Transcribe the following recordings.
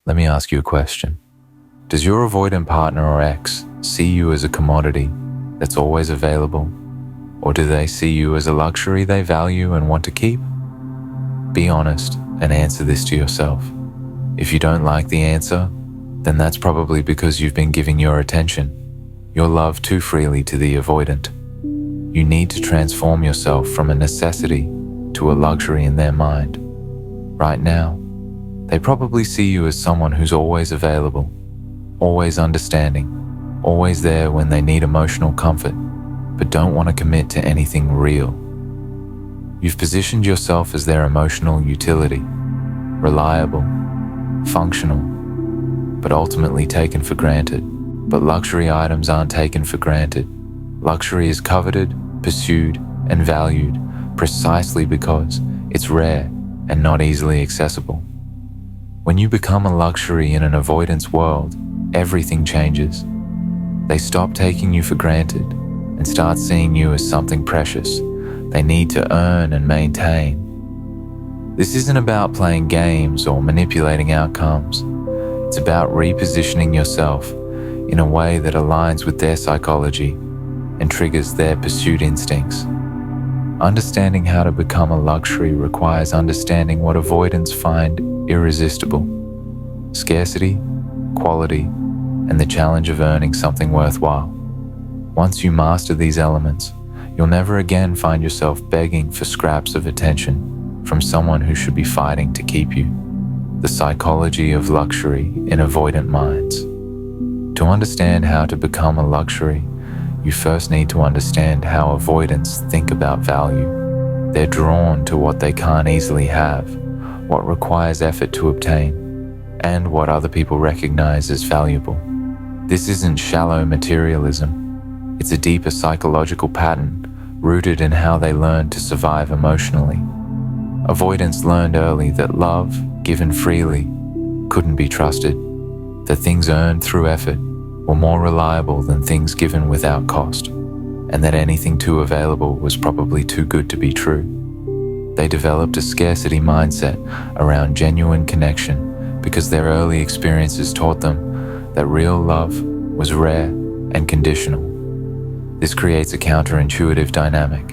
Let me ask you a question. Does your avoidant partner or ex see you as a commodity that's always available, or do they see you as a luxury they value and want to keep? Be honest and answer this to yourself. If you don't like the answer, then that's probably because you've been giving your attention, your love too freely to the avoidant. You need to transform yourself from a necessity to a luxury in their mind. Right now, they probably see you as someone who's always available, always understanding, always there when they need emotional comfort, but don't want to commit to anything real. You've positioned yourself as their emotional utility, reliable, functional, but ultimately taken for granted. But luxury items aren't taken for granted. Luxury is coveted, pursued, and valued precisely because it's rare and not easily accessible. When you become a luxury in an avoidance world, everything changes. They stop taking you for granted and start seeing you as something precious they need to earn and maintain. This isn't about playing games or manipulating outcomes. It's about repositioning yourself in a way that aligns with their psychology and triggers their pursuit instincts. Understanding how to become a luxury requires understanding what avoidants find irresistible: scarcity, quality, and the challenge of earning something worthwhile. Once you master these elements, you'll never again find yourself begging for scraps of attention from someone who should be fighting to keep you. The psychology of luxury in avoidant minds. To understand how to become a luxury, you first need to understand how avoidants think about value. They're drawn to what they can't easily have, what requires effort to obtain, and what other people recognize as valuable. This isn't shallow materialism. It's a deeper psychological pattern rooted in how they learned to survive emotionally. Avoidants learned early that love, given freely, couldn't be trusted, that things earned through effort were more reliable than things given without cost, and that anything too available was probably too good to be true. They developed a scarcity mindset around genuine connection because their early experiences taught them that real love was rare and conditional. This creates a counterintuitive dynamic.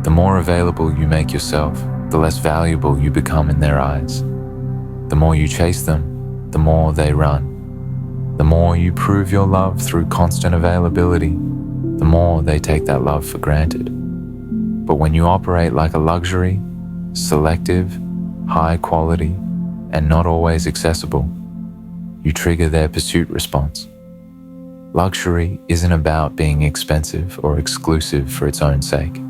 The more available you make yourself, the less valuable you become in their eyes. The more you chase them, the more they run. The more you prove your love through constant availability, the more they take that love for granted. But when you operate like a luxury, selective, high quality, and not always accessible, you trigger their pursuit response. Luxury isn't about being expensive or exclusive for its own sake.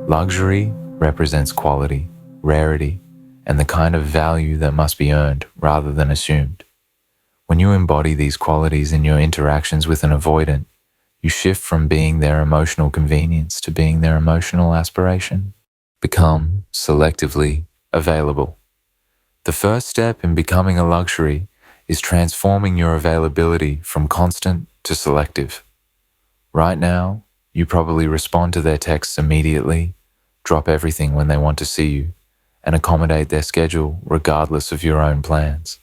Luxury represents quality, rarity, and the kind of value that must be earned rather than assumed. When you embody these qualities in your interactions with an avoidant, you shift from being their emotional convenience to being their emotional aspiration. Become selectively available. The first step in becoming a luxury is transforming your availability from constant to selective. Right now, you probably respond to their texts immediately, drop everything when they want to see you, and accommodate their schedule regardless of your own plans.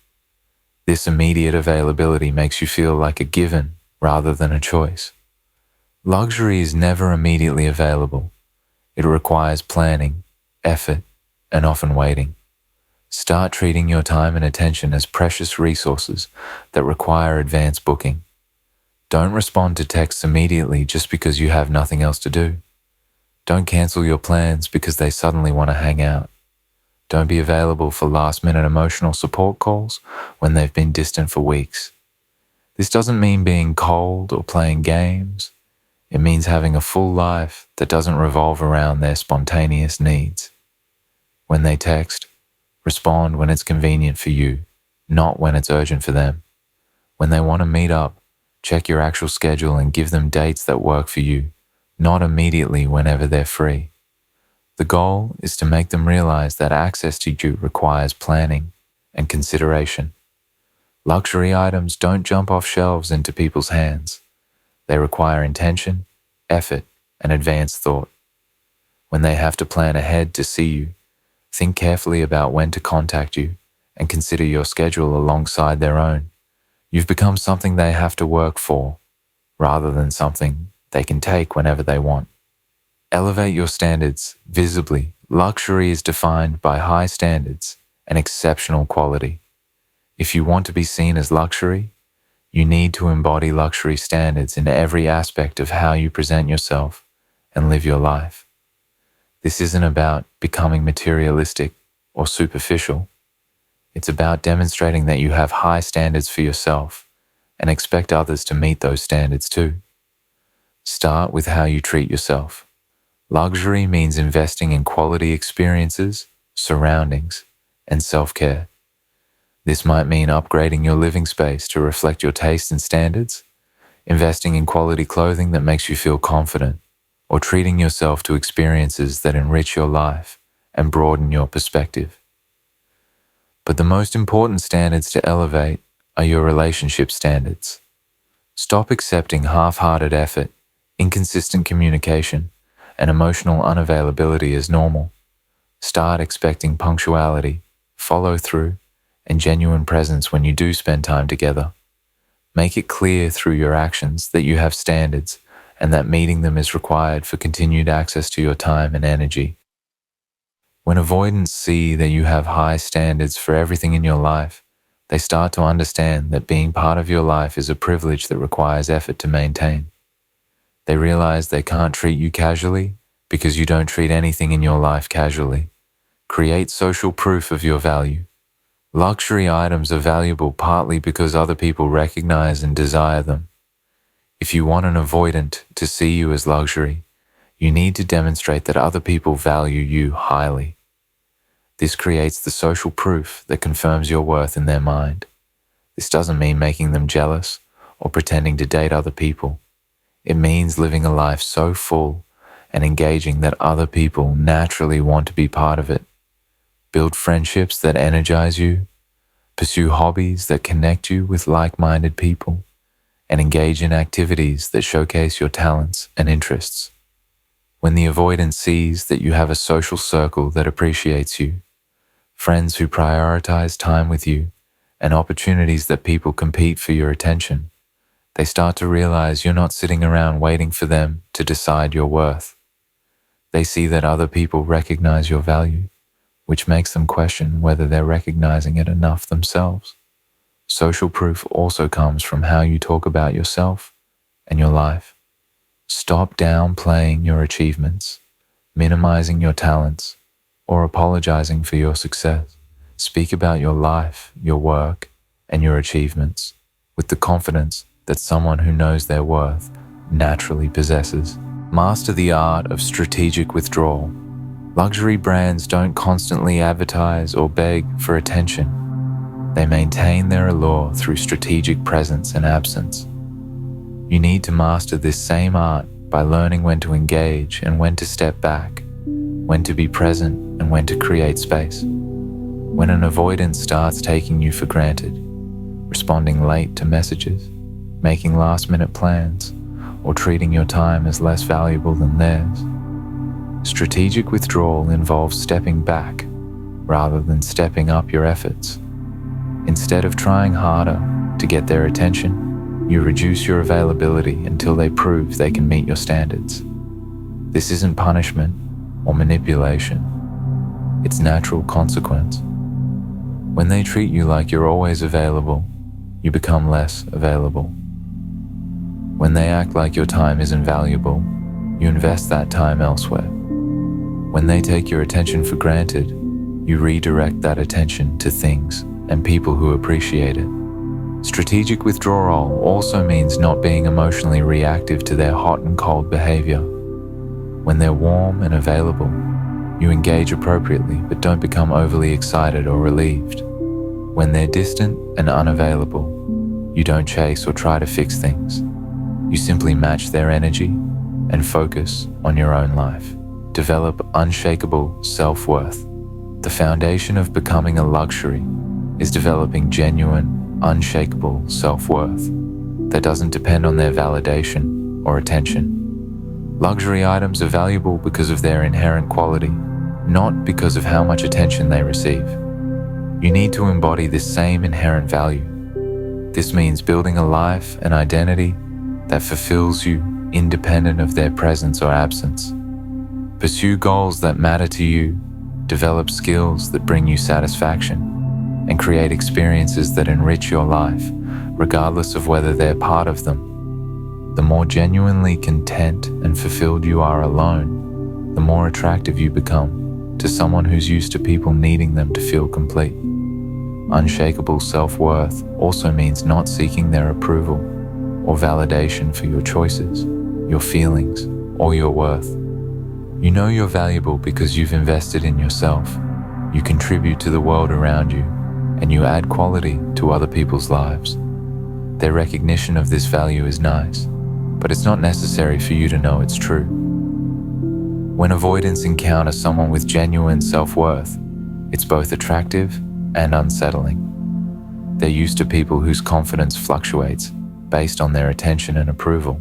This immediate availability makes you feel like a given rather than a choice. Luxury is never immediately available. It requires planning, effort, and often waiting. Start treating your time and attention as precious resources that require advance booking. Don't respond to texts immediately just because you have nothing else to do. Don't cancel your plans because they suddenly want to hang out. Don't be available for last-minute emotional support calls when they've been distant for weeks. This doesn't mean being cold or playing games. It means having a full life that doesn't revolve around their spontaneous needs. When they text, respond when it's convenient for you, not when it's urgent for them. When they want to meet up, check your actual schedule and give them dates that work for you, not immediately whenever they're free. The goal is to make them realize that access to you requires planning and consideration. Luxury items don't jump off shelves into people's hands. They require intention, effort, and advanced thought. When they have to plan ahead to see you, think carefully about when to contact you and consider your schedule alongside their own, you've become something they have to work for, rather than something they can take whenever they want. Elevate your standards visibly. Luxury is defined by high standards and exceptional quality. If you want to be seen as luxury, you need to embody luxury standards in every aspect of how you present yourself and live your life. This isn't about becoming materialistic or superficial. It's about demonstrating that you have high standards for yourself and expect others to meet those standards too. Start with how you treat yourself. Luxury means investing in quality experiences, surroundings, and self-care. This might mean upgrading your living space to reflect your taste and standards, investing in quality clothing that makes you feel confident, or treating yourself to experiences that enrich your life and broaden your perspective. But the most important standards to elevate are your relationship standards. Stop accepting half-hearted effort, inconsistent communication, and emotional unavailability as normal. Start expecting punctuality, follow-through, and genuine presence when you do spend time together. Make it clear through your actions that you have standards and that meeting them is required for continued access to your time and energy. When avoidants see that you have high standards for everything in your life, they start to understand that being part of your life is a privilege that requires effort to maintain. They realize they can't treat you casually because you don't treat anything in your life casually. Create social proof of your value. Luxury items are valuable partly because other people recognize and desire them. If you want an avoidant to see you as luxury, you need to demonstrate that other people value you highly. This creates the social proof that confirms your worth in their mind. This doesn't mean making them jealous or pretending to date other people. It means living a life so full and engaging that other people naturally want to be part of it. Build friendships that energize you, pursue hobbies that connect you with like-minded people, and engage in activities that showcase your talents and interests. When the avoidant sees that you have a social circle that appreciates you, friends who prioritize time with you, and opportunities that people compete for your attention, they start to realize you're not sitting around waiting for them to decide your worth. They see that other people recognize your value, which makes them question whether they're recognizing it enough themselves. Social proof also comes from how you talk about yourself and your life. Stop downplaying your achievements, minimizing your talents, or apologizing for your success. Speak about your life, your work, and your achievements with the confidence that someone who knows their worth naturally possesses. Master the art of strategic withdrawal. Luxury brands don't constantly advertise or beg for attention. They maintain their allure through strategic presence and absence. You need to master this same art by learning when to engage and when to step back, when to be present and when to create space. When an avoidant starts taking you for granted, responding late to messages, making last-minute plans, or treating your time as less valuable than theirs, strategic withdrawal involves stepping back rather than stepping up your efforts. Instead of trying harder to get their attention, you reduce your availability until they prove they can meet your standards. This isn't punishment or manipulation. It's natural consequence. When they treat you like you're always available, you become less available. When they act like your time isn't valuable, you invest that time elsewhere. When they take your attention for granted, you redirect that attention to things and people who appreciate it. Strategic withdrawal also means not being emotionally reactive to their hot and cold behavior. When they're warm and available, you engage appropriately but don't become overly excited or relieved. When they're distant and unavailable, you don't chase or try to fix things. You simply match their energy and focus on your own life. Develop unshakable self-worth. The foundation of becoming a luxury is developing genuine, unshakable self-worth that doesn't depend on their validation or attention. Luxury items are valuable because of their inherent quality, not because of how much attention they receive. You need to embody this same inherent value. This means building a life and identity that fulfills you independent of their presence or absence. Pursue goals that matter to you, develop skills that bring you satisfaction, and create experiences that enrich your life, regardless of whether they're part of them. The more genuinely content and fulfilled you are alone, the more attractive you become to someone who's used to people needing them to feel complete. Unshakable self-worth also means not seeking their approval or validation for your choices, your feelings, or your worth. You know you're valuable because you've invested in yourself. You contribute to the world around you, and you add quality to other people's lives. Their recognition of this value is nice, but it's not necessary for you to know it's true. When avoidants encounter someone with genuine self-worth, it's both attractive and unsettling. They're used to people whose confidence fluctuates based on their attention and approval.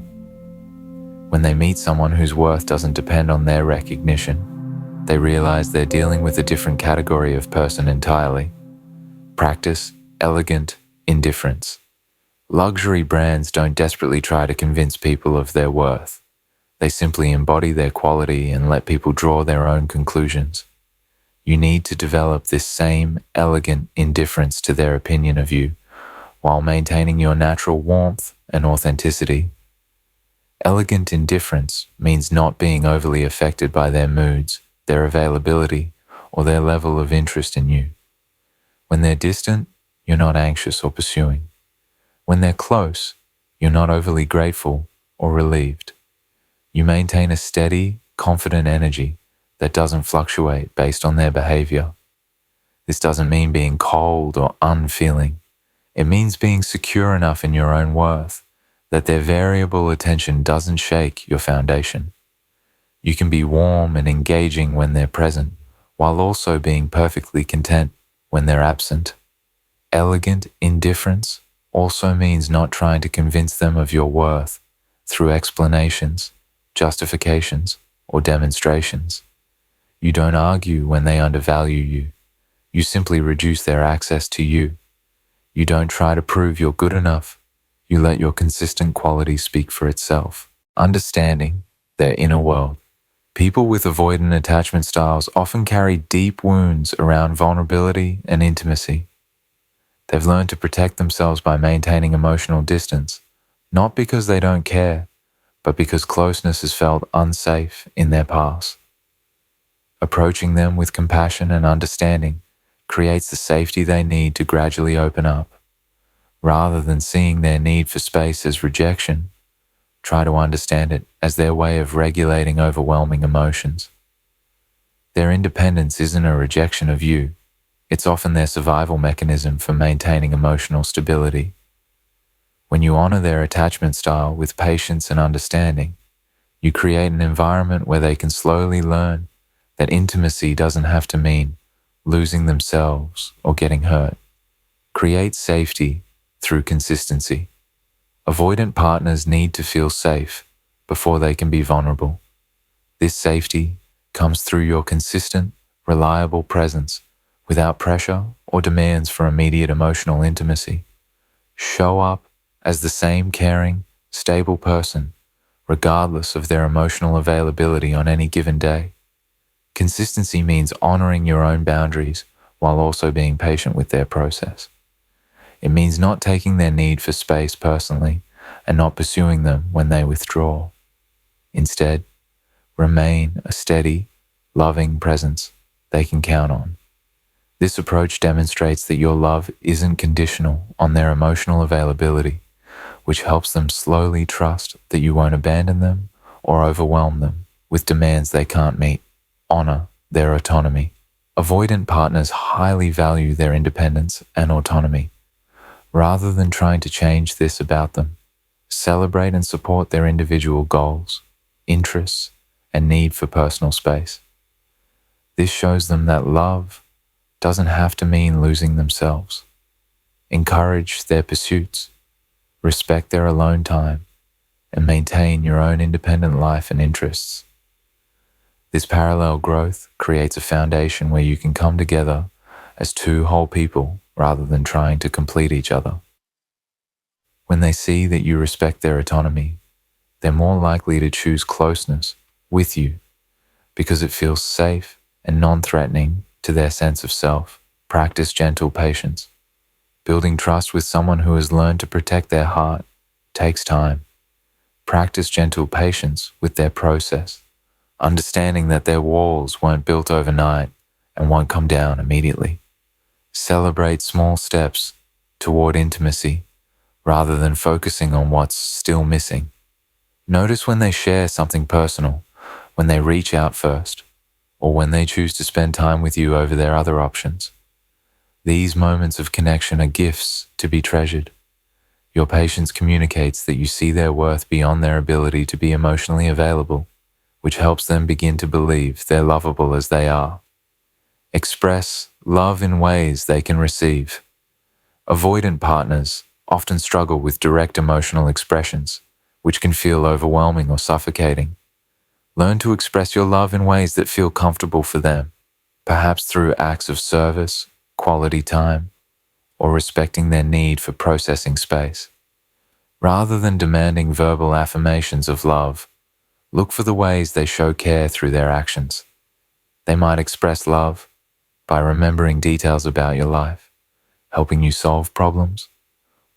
When they meet someone whose worth doesn't depend on their recognition, they realize they're dealing with a different category of person entirely. Practice elegant indifference. Luxury brands don't desperately try to convince people of their worth. They simply embody their quality and let people draw their own conclusions. You need to develop this same elegant indifference to their opinion of you while maintaining your natural warmth and authenticity. Elegant indifference means not being overly affected by their moods, their availability, or their level of interest in you. When they're distant, you're not anxious or pursuing. When they're close, you're not overly grateful or relieved. You maintain a steady, confident energy that doesn't fluctuate based on their behavior. This doesn't mean being cold or unfeeling. It means being secure enough in your own worth that their variable attention doesn't shake your foundation. You can be warm and engaging when they're present, while also being perfectly content when they're absent. Elegant indifference also means not trying to convince them of your worth through explanations, justifications, or demonstrations. You don't argue when they undervalue you. You simply reduce their access to you. You don't try to prove you're good enough. You let your consistent quality speak for itself. Understanding their inner world. People with avoidant attachment styles often carry deep wounds around vulnerability and intimacy. They've learned to protect themselves by maintaining emotional distance, not because they don't care, but because closeness is felt unsafe in their past. Approaching them with compassion and understanding creates the safety they need to gradually open up. Rather than seeing their need for space as rejection, try to understand it as their way of regulating overwhelming emotions. Their independence isn't a rejection of you. It's often their survival mechanism for maintaining emotional stability. When you honor their attachment style with patience and understanding, you create an environment where they can slowly learn that intimacy doesn't have to mean losing themselves or getting hurt. Create safety through consistency. Avoidant partners need to feel safe before they can be vulnerable. This safety comes through your consistent, reliable presence without pressure or demands for immediate emotional intimacy. Show up as the same caring, stable person, regardless of their emotional availability on any given day. Consistency means honoring your own boundaries while also being patient with their process. It means not taking their need for space personally and not pursuing them when they withdraw. Instead, remain a steady, loving presence they can count on. This approach demonstrates that your love isn't conditional on their emotional availability, which helps them slowly trust that you won't abandon them or overwhelm them with demands they can't meet. Honor their autonomy. Avoidant partners highly value their independence and autonomy. Rather than trying to change this about them, celebrate and support their individual goals, interests, and need for personal space. This shows them that love doesn't have to mean losing themselves. Encourage their pursuits, respect their alone time, and maintain your own independent life and interests. This parallel growth creates a foundation where you can come together as two whole people rather than trying to complete each other. When they see that you respect their autonomy, they're more likely to choose closeness with you because it feels safe and non-threatening to their sense of self. Practice gentle patience. Building trust with someone who has learned to protect their heart takes time. Practice gentle patience with their process, understanding that their walls weren't built overnight and won't come down immediately. Celebrate small steps toward intimacy rather than focusing on what's still missing. Notice when they share something personal, when they reach out first, or when they choose to spend time with you over their other options. These moments of connection are gifts to be treasured. Your patience communicates that you see their worth beyond their ability to be emotionally available, which helps them begin to believe they're lovable as they are. Express love in ways they can receive. Avoidant partners often struggle with direct emotional expressions, which can feel overwhelming or suffocating. Learn to express your love in ways that feel comfortable for them, perhaps through acts of service, quality time, or respecting their need for processing space. Rather than demanding verbal affirmations of love, look for the ways they show care through their actions. They might express love by remembering details about your life, helping you solve problems,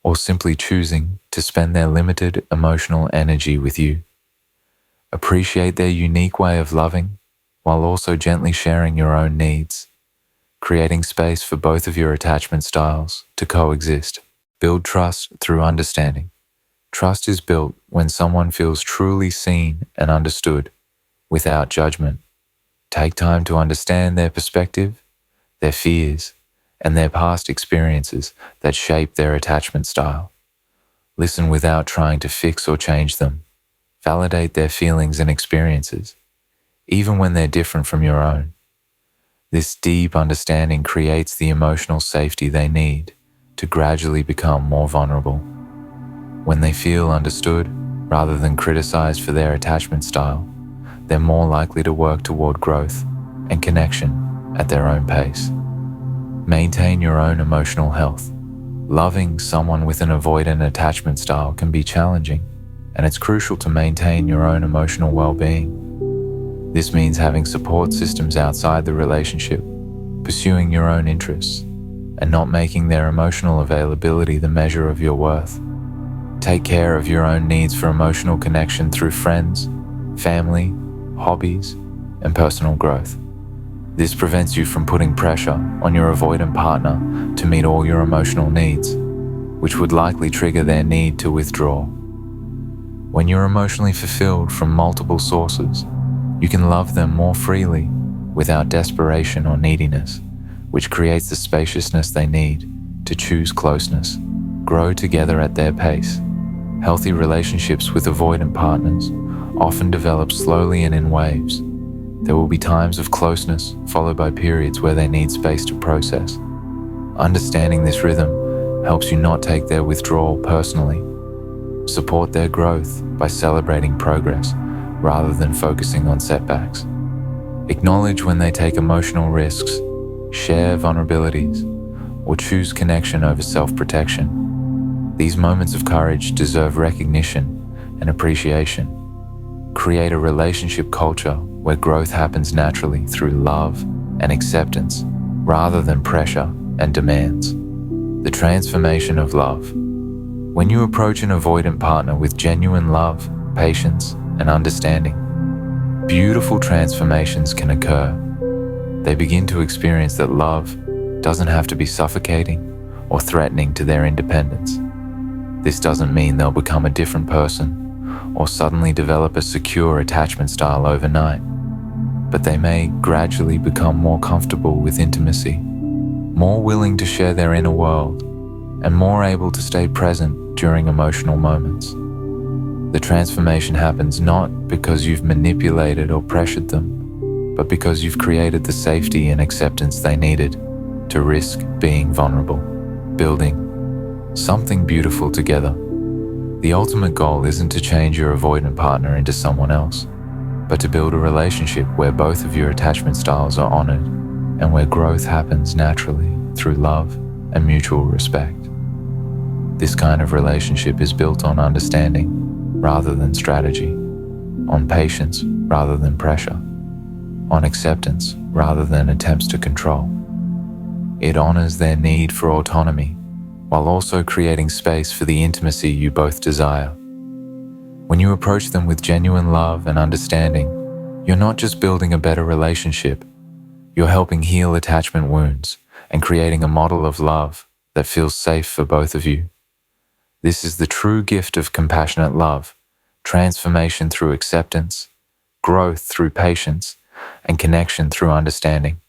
or simply choosing to spend their limited emotional energy with you. Appreciate their unique way of loving while also gently sharing your own needs, creating space for both of your attachment styles to coexist. Build trust through understanding. Trust is built when someone feels truly seen and understood, without judgment. Take time to understand their perspective, their fears, and their past experiences that shape their attachment style. Listen without trying to fix or change them. Validate their feelings and experiences, even when they're different from your own. This deep understanding creates the emotional safety they need to gradually become more vulnerable. When they feel understood, rather than criticized for their attachment style, they're more likely to work toward growth and connection at their own pace. Maintain your own emotional health. Loving someone with an avoidant attachment style can be challenging, and it's crucial to maintain your own emotional well-being. This means having support systems outside the relationship, pursuing your own interests, and not making their emotional availability the measure of your worth. Take care of your own needs for emotional connection through friends, family, hobbies, and personal growth. This prevents you from putting pressure on your avoidant partner to meet all your emotional needs, which would likely trigger their need to withdraw. When you're emotionally fulfilled from multiple sources, you can love them more freely without desperation or neediness, which creates the spaciousness they need to choose closeness. Grow together at their pace. Healthy relationships with avoidant partners often develop slowly and in waves. There will be times of closeness followed by periods where they need space to process. Understanding this rhythm helps you not take their withdrawal personally. Support their growth by celebrating progress rather than focusing on setbacks. Acknowledge when they take emotional risks, share vulnerabilities, or choose connection over self-protection. These moments of courage deserve recognition and appreciation. Create a relationship culture where growth happens naturally through love and acceptance rather than pressure and demands. The transformation of love. When you approach an avoidant partner with genuine love, patience, and understanding, beautiful transformations can occur. They begin to experience that love doesn't have to be suffocating or threatening to their independence. This doesn't mean they'll become a different person or suddenly develop a secure attachment style overnight, but they may gradually become more comfortable with intimacy, more willing to share their inner world, and more able to stay present during emotional moments. The transformation happens not because you've manipulated or pressured them, but because you've created the safety and acceptance they needed to risk being vulnerable, building something beautiful together. The ultimate goal isn't to change your avoidant partner into someone else, but to build a relationship where both of your attachment styles are honored and where growth happens naturally through love and mutual respect. This kind of relationship is built on understanding rather than strategy, on patience rather than pressure, on acceptance rather than attempts to control. It honors their need for autonomy while also creating space for the intimacy you both desire. When you approach them with genuine love and understanding, you're not just building a better relationship, you're helping heal attachment wounds and creating a model of love that feels safe for both of you. This is the true gift of compassionate love, transformation through acceptance, growth through patience, and connection through understanding.